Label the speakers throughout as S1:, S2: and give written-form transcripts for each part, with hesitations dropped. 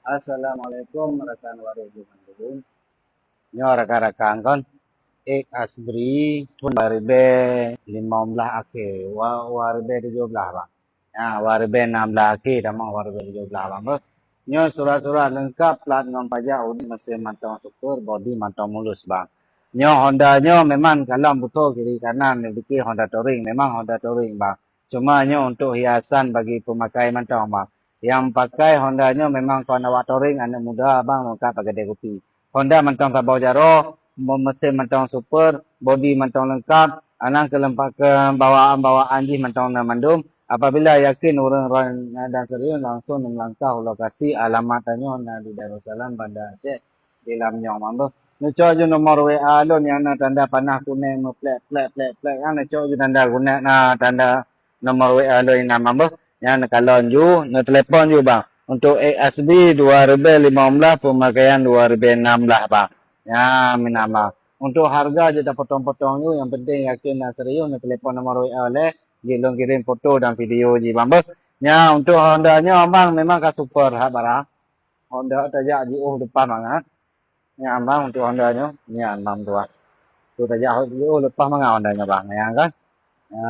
S1: Assalamualaikum rekan warahmatullahi. Nyo rekan-rekan kon ek asbri tun waribe 15 ake waribe 17 bang. Ya waribe 16 ake tamang waribe 17 bang. Nyo surat-surat lengkap plat ngom pajak udah mesin mantong syukur body mantong mulus bang. Nyo Honda nyo memang kalau butuh kiri kanan dikit Honda Touring memang Honda Touring bang. Cuma nyo untuk hiasan bagi pemakai mantong bang. Yang pakai Honda-nya memang kawan awak touring anak muda bang muka pakai kedai kopi. Honda mentang tabau jaro, mesin mentang super, body mentang lengkap, anak ke bawaan je mentang mandum. Apabila yakin orang-orang dan serius langsung melangkah lokasi alamatnya di Darussalam Bandar Aceh di Lamnyong mambo. Nuco je nomor WA lo yang na tanda panah kuning plek yang nuco je tanda kuning na tanda nomor WA lo yang mambo. Yang kalon ju, na telepon ju bang. Untuk ASB 2015 pemakaian 2016 bang. Ya minama. Untuk harga je tak potong-potong ju, yang penting yakin dan serius na telepon nomor WA le, gilong kirim foto dan video je bang. Ya untuk Honda-nya bang memang ka super ha barang. Honda tajak ji depan bang ha. Ya bang untuk Honda-nya, ya bang tu ah. Tu tajak ji depan bang Honda-nya bang ya kan. Ya.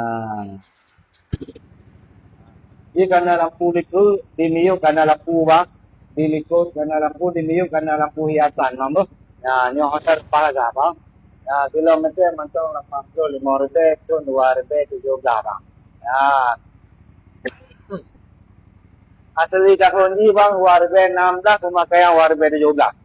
S1: Ini karena lampu itu dimiuk karena lampu bang, dilikut karena lampu dimiuk karena lampu hiasan mampu. Ya, ini hotel palaga bang. Ya, kilometer mantong 85 ribu itu 2.017 bang. Ya, asli tahun ini bang 2016 pemakaian 2017.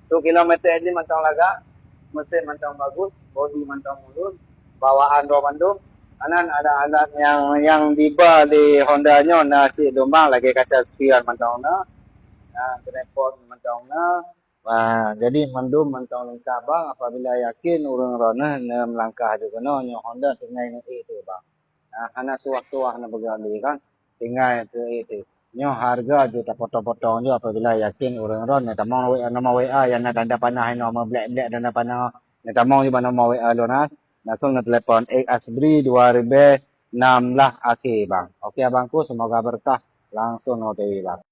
S1: Tu kilometer ini mantong laga, mesin mantong bagus, bodi mantong mulus, bawaan dua bandung. Anan ada anak yang tiba di Honda-nya na cik dombang lagi kaca spion mantong na. Nah, knalpot mantong na. Wah, jadi mandum mantong lengkap bang apabila yakin urang rona na melangkah juga no nyo Honda tinggal itu bang. Nah, karena suak-suak na begali kan tinggal itu. Nyo harga je tak potong-potong je apabila yakin urang rona tamang nama WA yang na tanda panah nama black tanda panah. Na tamang je nama WA lo na. Langsung na telepon Asbri 2016 akhir bang. Okey abangku semoga berkah langsung OTW bang.